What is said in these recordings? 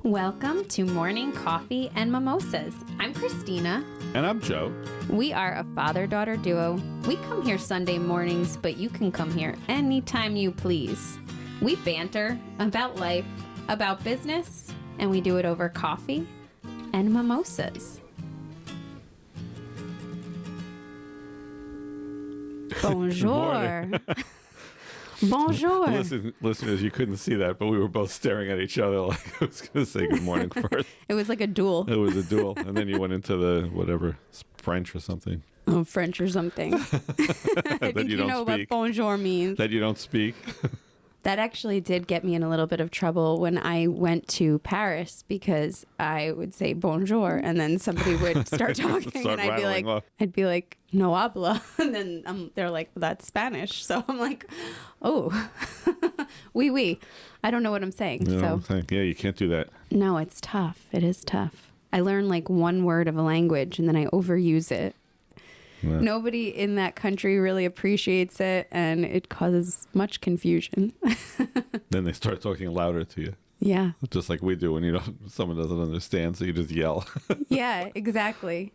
Welcome to Morning Coffee and Mimosas. I'm Christina. And I'm Joe. We are a father-daughter duo. We come here Sunday mornings, but you can come here anytime you please. We banter about life, about business, and we do it over coffee and mimosas. Bonjour. Bonjour. Listeners, you couldn't see that, but we were both staring at each other like I was going to say good morning first. It was like a duel. It was a duel. And then you went into the whatever, French or something. Oh, French or something. I think you know what bonjour means. That you don't speak. That actually did get me in a little bit of trouble when I went to Paris because I would say bonjour and then somebody would start talking and I'd be like, no habla. And then they're like, well, that's Spanish. So I'm like, oh, oui. I don't know what I'm saying. Yeah, you can't do that. No, it's tough. It is tough. I learn like one word of a language and then I overuse it. Yeah. Nobody in that country really appreciates it, and it causes much confusion. Then they start talking louder to you. Yeah. Just like we do when someone doesn't understand, so you just yell. Yeah, exactly.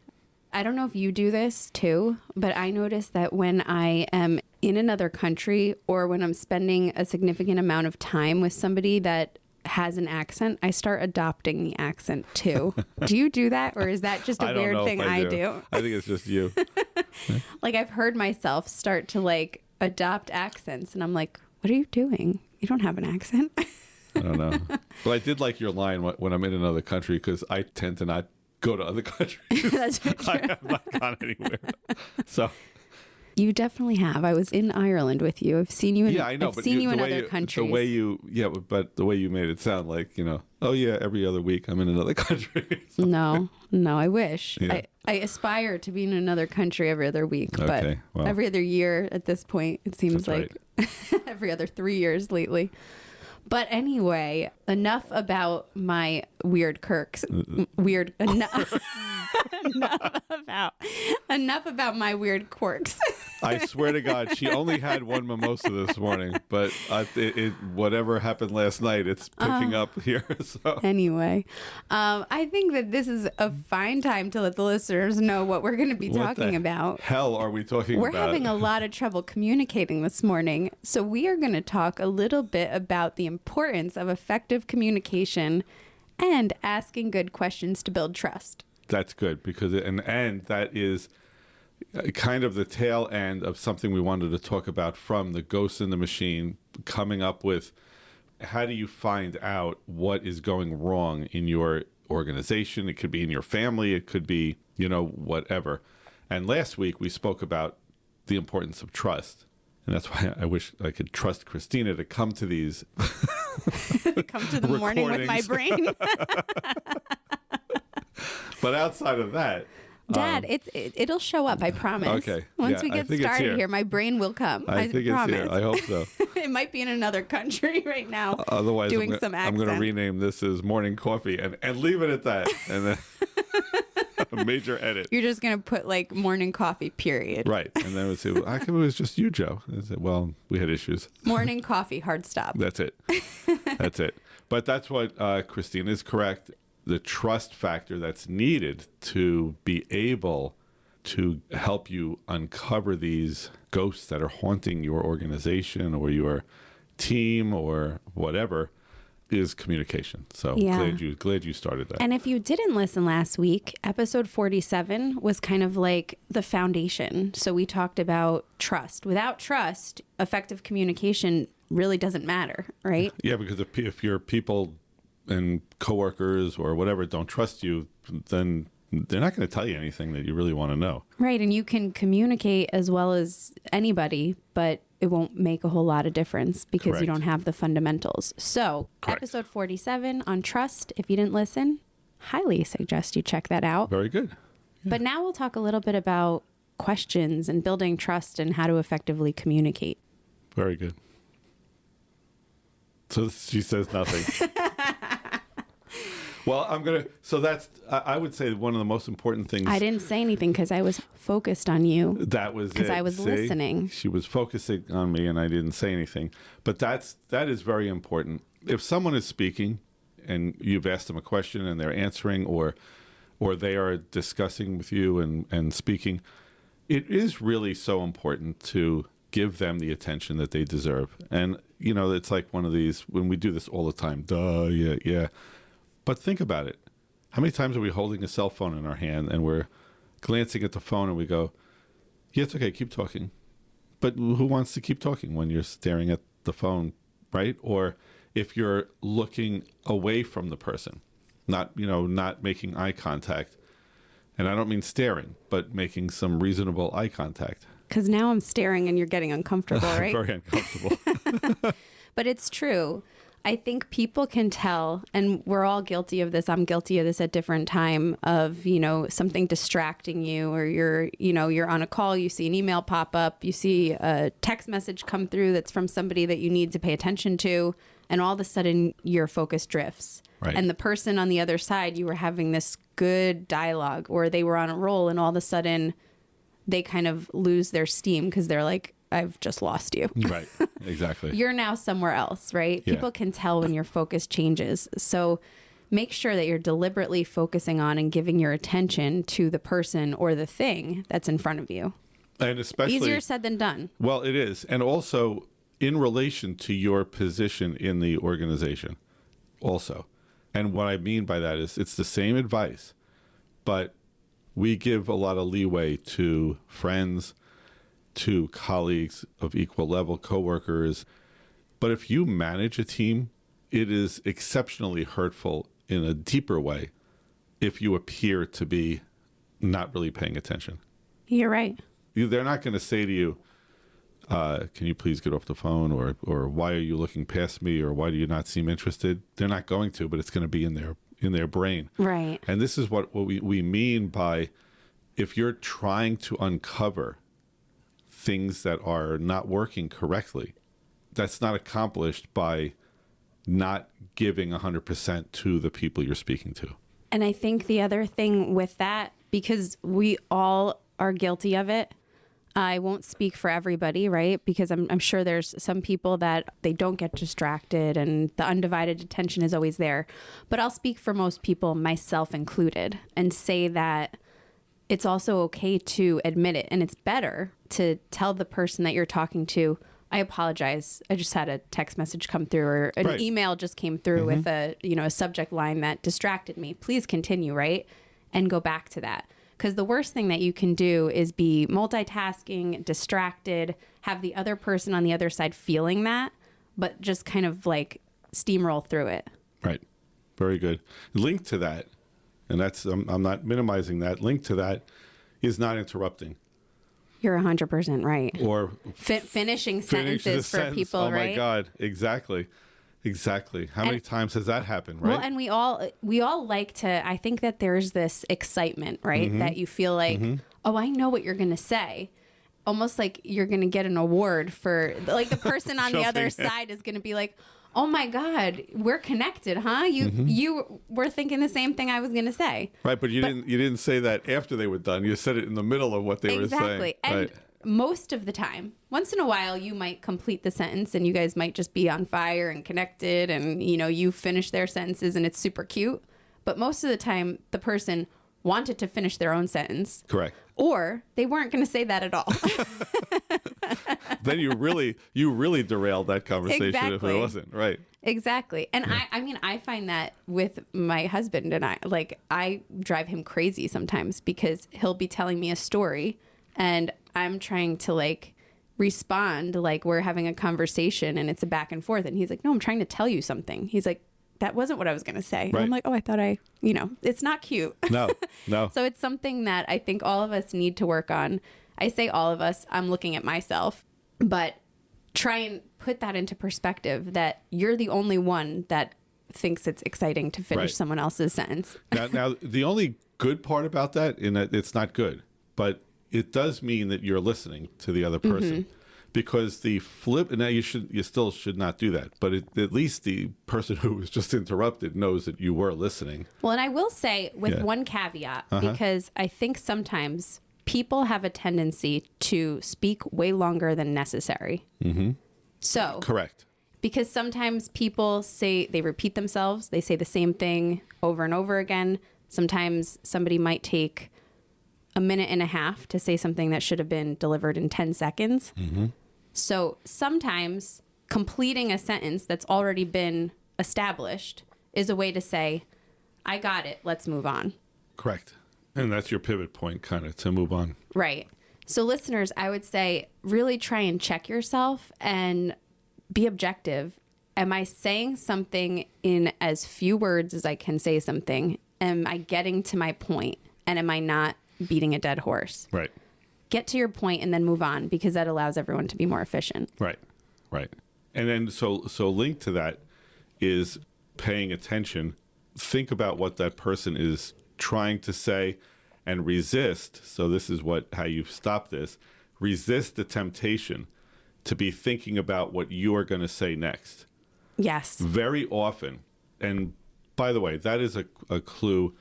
I don't know if you do this too, but I notice that when I am in another country or when I'm spending a significant amount of time with somebody that has an accent, I start adopting the accent too. Do you do that, or is that just a weird thing I do? I think it's just you. Like I've heard myself start to like adopt accents and I'm like, what are you doing? You don't have an accent. I don't know. But I did like your line when I'm in another country because I tend to not go to other countries. That's true. I have not gone anywhere. So you definitely have. I was in Ireland with you. I've seen you in I know, I've seen you in other countries. But the way you made it sound like, oh yeah, every other week I'm in another country. So. No, I wish. Yeah. I aspire to be in another country every other week, but every other year at this point, it seems like every other 3 years lately. But anyway, enough about my weird quirks. Enough about my weird quirks. I swear to God, she only had one mimosa this morning, but whatever happened last night, it's picking up here. So anyway, I think that this is a fine time to let the listeners know what we're going to be talking about. Hell, are we talking about? We're having a lot of trouble communicating this morning, so we are going to talk a little bit about the importance of effective communication and asking good questions to build trust. That's good because and that is kind of the tail end of something we wanted to talk about from the Ghost in the Machine, coming up with how do you find out what is going wrong in your organization. It could be in your family. It could be, whatever. And last week we spoke about the importance of trust. And that's why I wish I could trust Christina to come to these come to the morning with my brain. But outside of that, Dad, it'll show up, I promise. Okay. Once we get started here, my brain will come. I think promise. It's here. I hope so. It might be in another country right now. Otherwise, doing some accent. I'm going to rename this as Morning Coffee and leave it at that. And then a major edit. You're just going to put like morning coffee, period. Right. And then we'll say, well, how come it was just you, Joe? I said, well, we had issues. Morning coffee, hard stop. That's it. That's it. But that's what Christine is correct. The trust factor that's needed to be able to help you uncover these ghosts that are haunting your organization or your team or whatever is communication. So glad you started that. And if you didn't listen last week, episode 47 was kind of like the foundation. So we talked about trust. Without trust, effective communication really doesn't matter, right? Yeah, because if your people and coworkers or whatever don't trust you, then they're not going to tell you anything that you really want to know. Right. And you can communicate as well as anybody, but it won't make a whole lot of difference because Correct. You don't have the fundamentals. So Correct. Episode 47 on trust, if you didn't listen, highly suggest you check that out. Very good. Yeah. But now we'll talk a little bit about questions and building trust and how to effectively communicate. Very good. So she says nothing. Well, I would say one of the most important things. I didn't say anything because I was focused on you. That was because I was listening. She was focusing on me and I didn't say anything. But that is very important. If someone is speaking and you've asked them a question and they're answering, or they are discussing with you and speaking, it is really so important to give them the attention that they deserve. And, it's like one of these, when we do this all the time, yeah. But think about it. How many times are we holding a cell phone in our hand and we're glancing at the phone and we go, yeah, it's okay, keep talking. But who wants to keep talking when you're staring at the phone, right? Or if you're looking away from the person, not making eye contact. And I don't mean staring, but making some reasonable eye contact. Because now I'm staring and you're getting uncomfortable, right? Very uncomfortable. But it's true. I think people can tell, and we're all guilty of this. I'm guilty of this at different time of, something distracting you, or you're on a call, you see an email pop up, you see a text message come through that's from somebody that you need to pay attention to, and all of a sudden your focus drifts. Right. And the person on the other side, you were having this good dialogue, or they were on a roll, and all of a sudden they kind of lose their steam because they're like, I've just lost you. Right. Exactly. You're now somewhere else, right? Yeah. People can tell when your focus changes. So make sure that you're deliberately focusing on and giving your attention to the person or the thing that's in front of you. And especially easier said than done. Well, it is. And also in relation to your position in the organization also. And what I mean by that is it's the same advice, but we give a lot of leeway to friends, to colleagues of equal level, coworkers. But if you manage a team, it is exceptionally hurtful in a deeper way if you appear to be not really paying attention. You're right. They're not going to say to you, can you please get off the phone, or why are you looking past me, or why do you not seem interested? They're not going to, but it's going to be in their brain. Right. And this is what we mean by, if you're trying to uncover things that are not working correctly, that's not accomplished by not giving 100% to the people you're speaking to. And I think the other thing with that, because we all are guilty of it, I won't speak for everybody, right? Because I'm sure there's some people that they don't get distracted and the undivided attention is always there. But I'll speak for most people, myself included, and say that it's also okay to admit it. And it's better to tell the person that you're talking to, I apologize, I just had a text message come through, or an right. email just came through with a subject line that distracted me. Please continue, right? And go back to that. Because the worst thing that you can do is be multitasking, distracted, have the other person on the other side feeling that, but just kind of like steamroll through it. Right. Very good. Link to that, and that's, I'm not minimizing that, link to that is not interrupting. You're 100% right. Or finishing sentences for sentence. people, right? Oh my God. Exactly. How many times has that happened, right? Well, and we all like to, I think that there's this excitement, right? That you feel like, oh, I know what you're going to say. Almost like you're going to get an award for, like, the person on the other side is going to be like, oh my God, we're connected, huh? You were thinking the same thing I was going to say. Right, but you didn't say that after they were done. You said it in the middle of what they were saying. Exactly. And right. Most of the time, once in a while, you might complete the sentence and you guys might just be on fire and connected and, you finish their sentences and it's super cute. But most of the time, the person wanted to finish their own sentence. Correct. Or they weren't going to say that at all. Then you really derailed that conversation Exactly. if it wasn't. Right. Exactly. And yeah. I find that with my husband, and I drive him crazy sometimes because he'll be telling me a story and I'm trying to respond like we're having a conversation and it's a back and forth. And he's like, no, I'm trying to tell you something. He's like, that wasn't what I was going to say. Right. And I'm like, oh, I thought it's not cute. No. So it's something that I think all of us need to work on. I say all of us, I'm looking at myself, but try and put that into perspective that you're the only one that thinks it's exciting to finish someone else's sentence. Now, the only good part about that, in that it's not good, but it does mean that you're listening to the other person. Because the flip, now you still should not do that, but at least the person who was just interrupted knows that you were listening. Well, and I will say with one caveat, because I think sometimes people have a tendency to speak way longer than necessary. So correct. Because sometimes people they repeat themselves. They say the same thing over and over again. Sometimes somebody might take a minute and a half to say something that should have been delivered in 10 seconds. Mm-hmm. So sometimes completing a sentence that's already been established is a way to say, I got it, let's move on. Correct. And that's your pivot point, kind of, to move on. Right. So listeners, I would say really try and check yourself and be objective. Am I saying something in as few words as I can say something? Am I getting to my point? And am I not beating a dead horse? Right. Get to your point and then move on, because that allows everyone to be more efficient. Right. Right. And then so linked to that is paying attention. Think about what that person is trying to say and resist. So this is how you stop this. Resist the temptation to be thinking about what you are going to say next. Yes. Very often. And by the way, that is a clue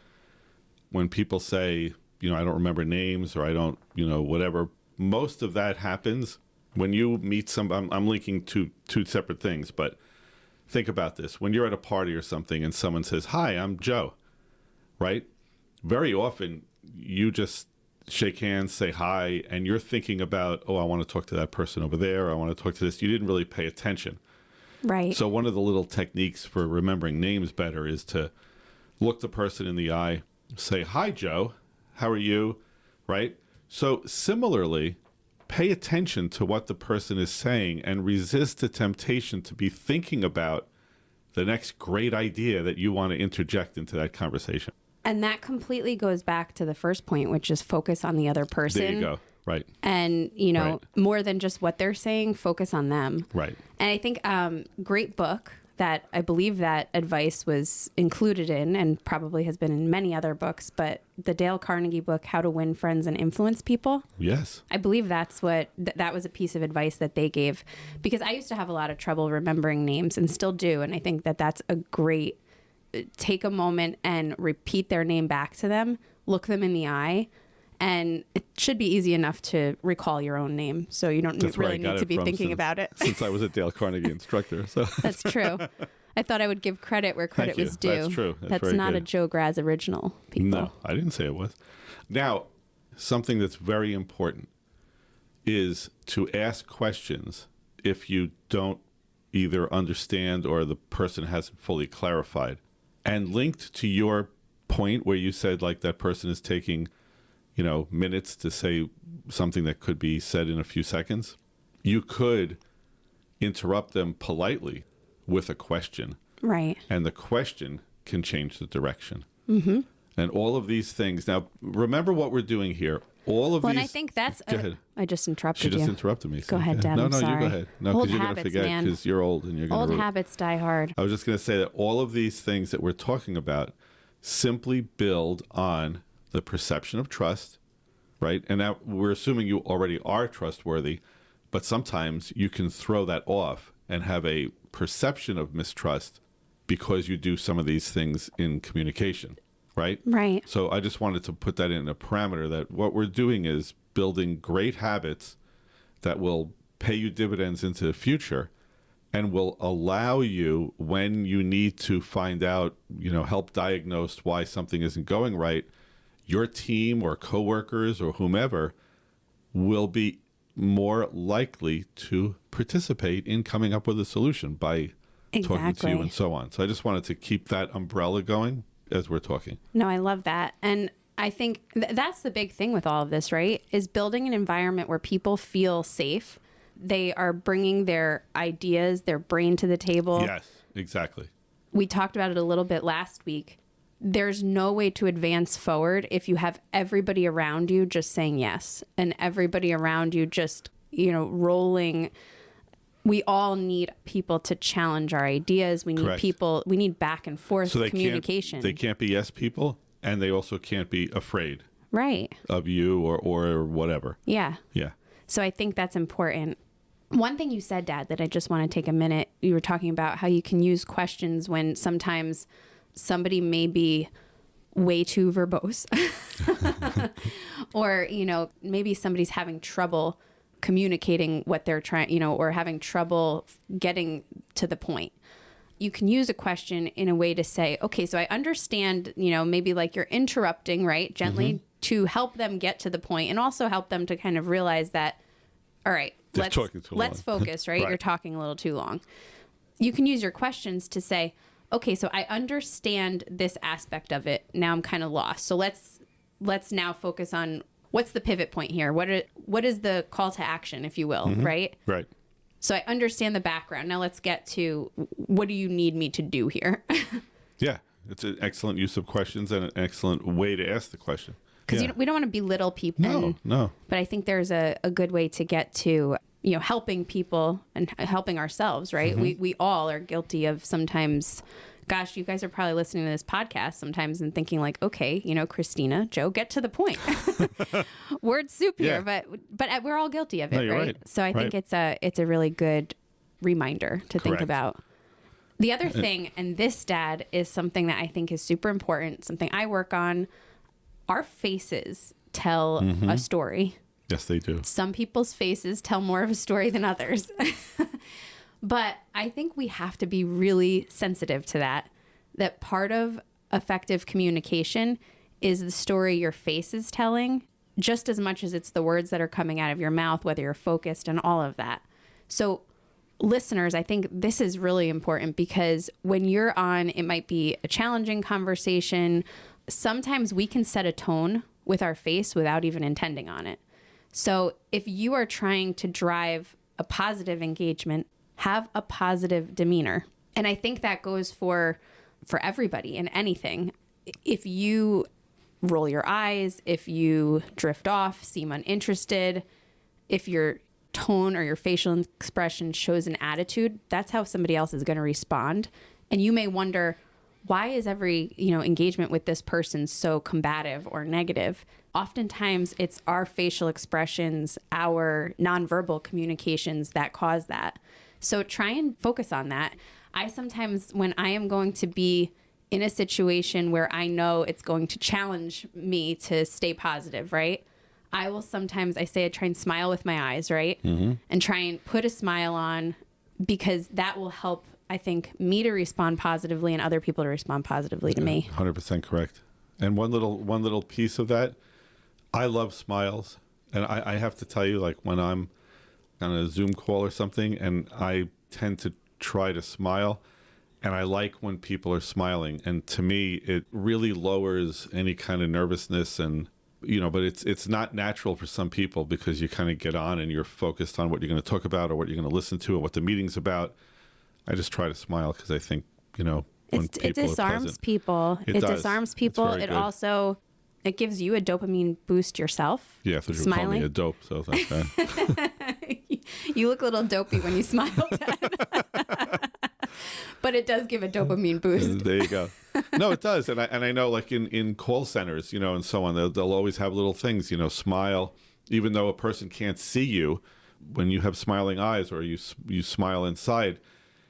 when people say, I don't remember names, or I don't, whatever. Most of that happens when you meet somebody. I'm linking two separate things, but think about this. When you're at a party or something and someone says, "Hi, I'm Joe," right? Very often you just shake hands, say hi, and you're thinking about, I want to talk to that person over there. I want to talk to this. You didn't really pay attention. Right. So one of the little techniques for remembering names better is to look the person in the eye, say, "Hi, Joe. How are you?" Right? So similarly, pay attention to what the person is saying and resist the temptation to be thinking about the next great idea that you want to interject into that conversation. And that completely goes back to the first point, which is focus on the other person. There you go. Right. And, Right. more than just what they're saying, focus on them. Right. And I think great book that I believe that advice was included in, and probably has been in many other books, but the Dale Carnegie book, How to Win Friends and Influence People. Yes. I believe that's what that was a piece of advice that they gave, because I used to have a lot of trouble remembering names and still do. And I think that that's a great, take a moment and repeat their name back to them, look them in the eye, and it should be easy enough to recall your own name. So you don't really need to be thinking about it. Since I was a Dale Carnegie instructor. So That's true. I thought I would give credit where credit was due. That's true. That's not a Joe Graz original, people. No, I didn't say it was. Now, something that's very important is to ask questions if you don't either understand or the person hasn't fully clarified. And linked to your point where you said, like, that person is taking, minutes to say something that could be said in a few seconds, you could interrupt them politely with a question. Right. And the question can change the direction. Mm-hmm. And all of these things. Now, remember what we're doing here. All of these. And I think that's. Go ahead. I just interrupted you. She just interrupted me. Go ahead, Dad. No, I'm sorry. You go ahead. No, because you're going to forget, because you're old and you're going to. Old habits die hard. I was just going to say that all of these things that we're talking about simply build on the perception of trust, right? And now we're assuming you already are trustworthy, but sometimes you can throw that off and have a perception of mistrust because you do some of these things in communication, right? Right. So I just wanted to put that in a parameter that what we're doing is building great habits that will pay you dividends into the future and will allow you, when you need to find out, help diagnose why something isn't going right, your team or coworkers or whomever will be more likely to participate in coming up with a solution by talking to you and so on. So I just wanted to keep that umbrella going as we're talking. No, I love that. And I think that's the big thing with all of this, right? Is building an environment where people feel safe. They are bringing their ideas, their brain to the table. Yes, exactly. We talked about it a little bit last week. There's no way to advance forward if you have everybody around you just saying yes, and everybody around you just, rolling. We all need people to challenge our ideas. We need Correct. people. We need back and forth communication. They can't be yes people, and they also can't be afraid, right, of you or whatever. Yeah. Yeah. So I think that's important. One thing you said, Dad, that I just want to take a minute. You were talking about how you can use questions when sometimes somebody may be way too verbose or, maybe somebody's having trouble communicating what they're trying, or having trouble getting to the point. You can use a question in a way to say, okay, so I understand, maybe like you're interrupting, right? Gently to help them get to the point and also help them to kind of realize that, all right, let's focus, right? Right? You're talking a little too long. You can use your questions to say, okay, so I understand this aspect of it. Now I'm kind of lost. So let's now focus on what's the pivot point here? What is the call to action, if you will, right? Right. So I understand the background. Now let's get to what do you need me to do here? Yeah, it's an excellent use of questions and an excellent way to ask the question. Because we don't want to belittle people. No. But I think there's a good way to get to, helping people and helping ourselves, right? We all are guilty of sometimes, gosh, you guys are probably listening to this podcast sometimes and thinking like, okay, Christina, Joe, get to the point. Word soup here, but we're all guilty of it, right? So I think it's a really good reminder to think about. The other thing, and this, Dad, is something that I think is super important, something I work on. Our faces tell a story. Yes, they do. Some people's faces tell more of a story than others. But I think we have to be really sensitive to that part of effective communication is the story your face is telling, just as much as it's the words that are coming out of your mouth, whether you're focused and all of that. So listeners, I think this is really important because when you're on, it might be a challenging conversation. Sometimes we can set a tone with our face without even intending on it. So if you are trying to drive a positive engagement, have a positive demeanor. And I think that goes for everybody in anything. If you roll your eyes, if you drift off, seem uninterested, if your tone or your facial expression shows an attitude, that's how somebody else is going to respond. And you may wonder, why is every, engagement with this person so combative or negative? Oftentimes it's our facial expressions, our nonverbal communications that cause that. So try and focus on that. I sometimes, when I am going to be in a situation where I know it's going to challenge me to stay positive, right? I try and smile with my eyes, right? And try and put a smile on because that will help, I think, me to respond positively and other people to respond positively to me. 100% correct. And one little piece of that, I love smiles. And I have to tell you, like when I'm on a Zoom call or something, and I tend to try to smile, and I like when people are smiling. And to me, it really lowers any kind of nervousness and, but it's not natural for some people because you kind of get on and you're focused on what you're going to talk about or what you're going to listen to and what the meeting's about. I just try to smile because I think, when it disarms people. It disarms people. It also, it gives you a dopamine boost yourself. Yeah, so you call me a dope, so that's right. You look a little dopey when you smile, Dad. But it does give a dopamine boost. There you go. No, it does. And I know like in call centers, and so on, they'll always have little things, smile, even though a person can't see you. When you have smiling eyes or you smile inside,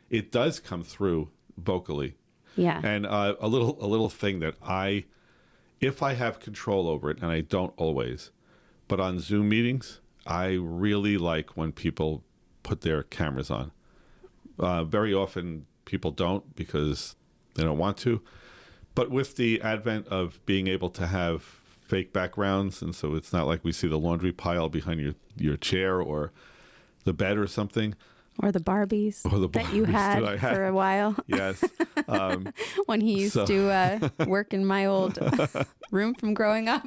it does come through vocally. Yeah. And a little thing that if I have control over it, and I don't always, but on Zoom meetings, I really like when people put their cameras on. Very often people don't because they don't want to. But with the advent of being able to have fake backgrounds, and so it's not like we see the laundry pile behind your chair or the bed or something. Or the Barbies that you had for a while. Yes. When he used to work in my old room from growing up.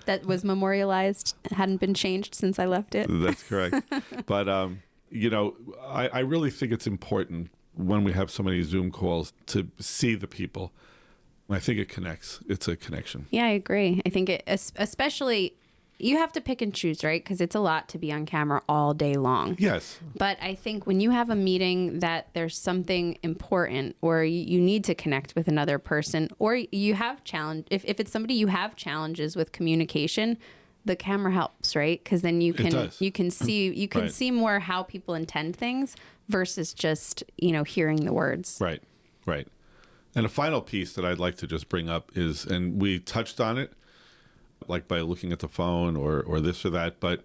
That was memorialized, hadn't been changed since I left it. That's correct. But, I really think it's important when we have so many Zoom calls to see the people. I think it connects. It's a connection. Yeah, I agree. I think it, especially, you have to pick and choose, right? Because it's a lot to be on camera all day long. Yes. But I think when you have a meeting that there's something important or you need to connect with another person or you have challenge, if it's somebody you have challenges with communication, the camera helps, right? Because then you can see Right. see more how people intend things versus just, hearing the words. Right. And a final piece that I'd like to just bring up is, and we touched on it, like by looking at the phone or this or that, but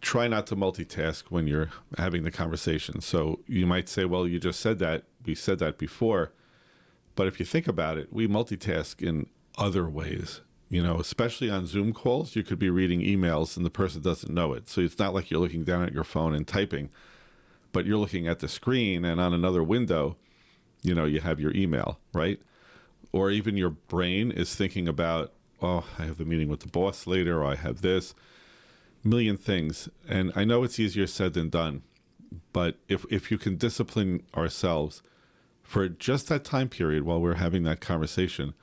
try not to multitask when you're having the conversation. So you might say, well, you just said that. We said that before. But if you think about it, we multitask in other ways. Especially on Zoom calls, you could be reading emails and the person doesn't know it. So it's not like you're looking down at your phone and typing, but you're looking at the screen, and on another window, you have your email, right? Or even your brain is thinking about, oh, I have the meeting with the boss later, or I have this, million things. And I know it's easier said than done, but if you can discipline ourselves for just that time period while we're having that conversation,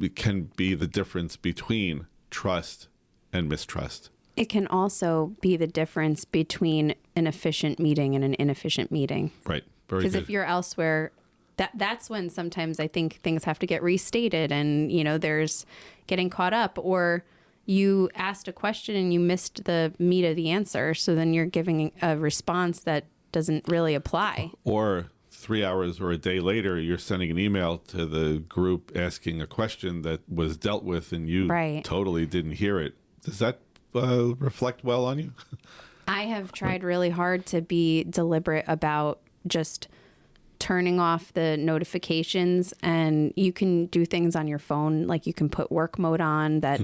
it can be the difference between trust and mistrust. It can also be the difference between an efficient meeting and an inefficient meeting. Right. Very good. Because if you're elsewhere, that's when sometimes I think things have to get restated, and, there's getting caught up, or you asked a question and you missed the meat of the answer. So then you're giving a response that doesn't really apply. Or 3 hours or a day later, you're sending an email to the group asking a question that was dealt with and you totally didn't hear it. Does that reflect well on you? I have tried really hard to be deliberate about just turning off the notifications, and you can do things on your phone. Like you can put work mode on that,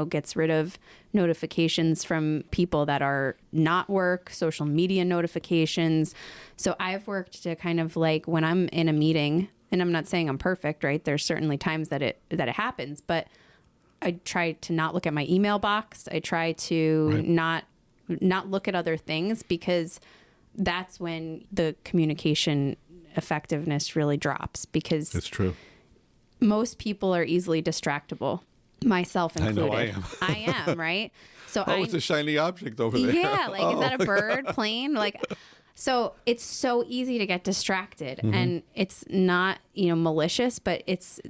gets rid of notifications from people that are not work, social media notifications. So I've worked to kind of like when I'm in a meeting, and I'm not saying I'm perfect, right? There's certainly times that it happens, but I try to not look at my email box. I try to not look at other things, because that's when the communication effectiveness really drops, because it's true. Most people are easily distractible, myself included. I know I am. I am, right? So it's a shiny object over there. Yeah, like is that a bird, plane? Like, so it's so easy to get distracted, and it's not, malicious, but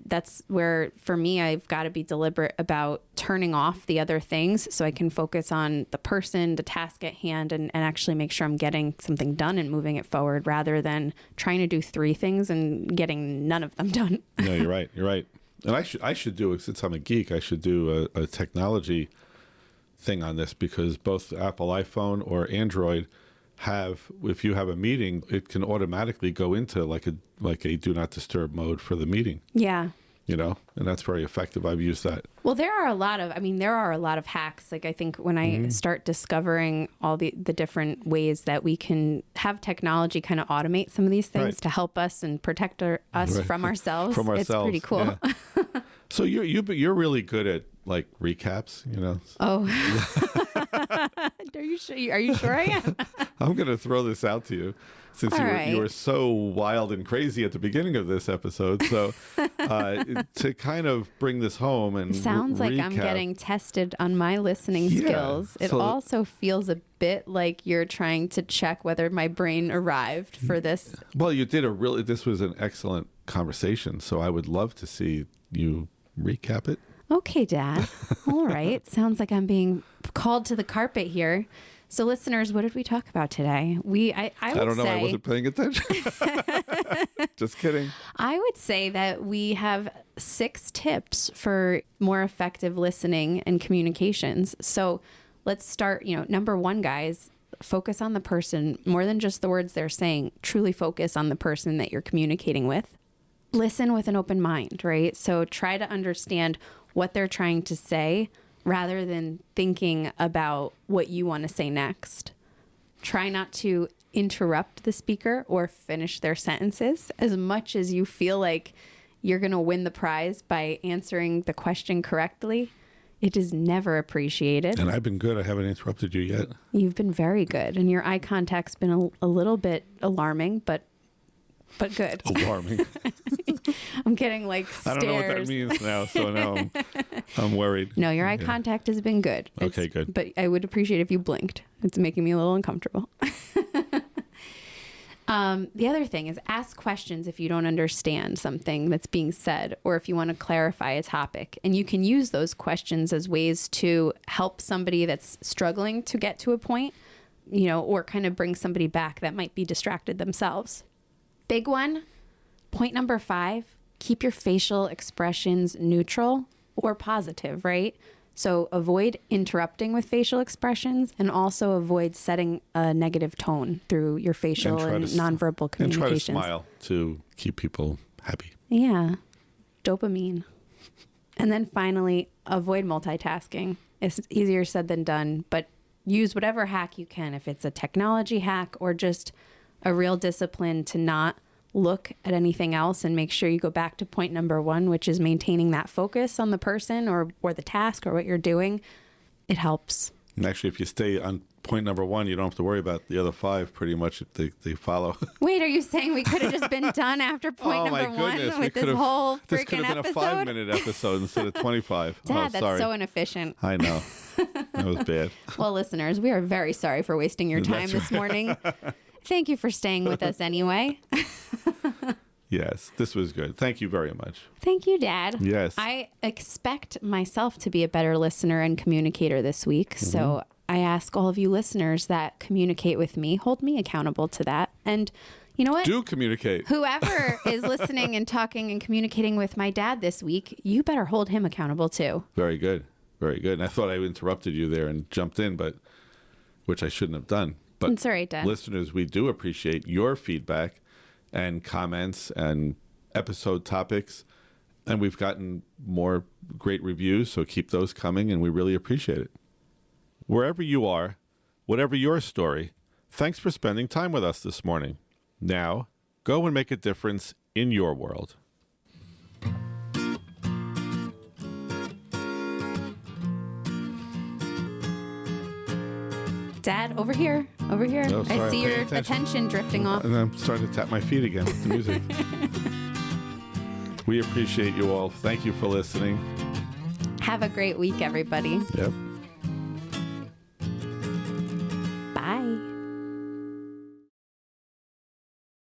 that's where for me I've got to be deliberate about turning off the other things so I can focus on the person, the task at hand, and actually make sure I'm getting something done and moving it forward, rather than trying to do 3 things and getting none of them done. No, you're right. You're right. And I should do, since I'm a geek, I should do a technology thing on this, because both Apple iPhone or Android have, if you have a meeting, it can automatically go into like a do not disturb mode for the meeting. Yeah. And that's very effective. I've used that. Well, there are a lot of hacks. Like I think when I start discovering all the different ways that we can have technology kind of automate some of these things to help us and protect us from ourselves. It's pretty cool. Yeah. So you're really good at like recaps, Oh, are you sure I am? I'm going to throw this out to you, since you were so wild and crazy at the beginning of this episode. So to kind of bring this home and sounds like I'm getting tested on my listening skills. It also feels a bit like you're trying to check whether my brain arrived for this. Well, you did this was an excellent conversation. So I would love to see you recap it. Okay, Dad. All right. Sounds like I'm being called to the carpet here. So listeners, what did we talk about today? I don't know. I wasn't paying attention. Just kidding. I would say that we have 6 tips for more effective listening and communications. So let's start, number 1, guys, focus on the person more than just the words they're saying. Truly focus on the person that you're communicating with. Listen with an open mind, right? So try to understand what they're trying to say rather than thinking about what you want to say next. Try not to interrupt the speaker or finish their sentences. As much as you feel like you're going to win the prize by answering the question correctly, it is never appreciated. And I've been good. I haven't interrupted you yet. You've been very good. And your eye contact's been a little bit alarming, but good. Alarming. I'm getting like stares. I don't know what that means now, so now I'm worried. No, your eye contact has been good. Okay, good. But I would appreciate if you blinked. It's making me a little uncomfortable. The other thing is ask questions if you don't understand something that's being said, or if you want to clarify a topic. And you can use those questions as ways to help somebody that's struggling to get to a point, or kind of bring somebody back that might be distracted themselves. Big one, point number 5, keep your facial expressions neutral or positive, right? So avoid interrupting with facial expressions, and also avoid setting a negative tone through your facial and nonverbal communications. And try to smile to keep people happy. Yeah. Dopamine. And then finally, avoid multitasking. It's easier said than done, but use whatever hack you can. If it's a technology hack or just a real discipline to not look at anything else, and make sure you go back to point number 1, which is maintaining that focus on the person or the task or what you're doing. It helps. And actually, if you stay on point number 1, you don't have to worry about the other 5 pretty much if they follow. Wait, are you saying we could have just been done after point number 1 with this whole freaking episode? This could have been a 5-minute episode instead of 25. Dad, that's so inefficient. I know. That was bad. Well, listeners, we are very sorry for wasting your time this morning. Thank you for staying with us anyway. Yes, this was good. Thank you very much. Thank you, Dad. Yes. I expect myself to be a better listener and communicator this week. Mm-hmm. So I ask all of you listeners that communicate with me, hold me accountable to that. And you know what? Do communicate. Whoever is listening and talking and communicating with my dad this week, you better hold him accountable too. Very good. Very good. And I thought I interrupted you there and jumped in, but which I shouldn't have done. But it's all right, Dad. Listeners, we do appreciate your feedback and comments and episode topics. And we've gotten more great reviews, so keep those coming, and we really appreciate it. Wherever you are, whatever your story, thanks for spending time with us this morning. Now, go and make a difference in your world. Dad, over here. Oh, sorry, I see your attention drifting off. And I'm starting to tap my feet again with the music. We appreciate you all. Thank you for listening. Have a great week, everybody. Yep.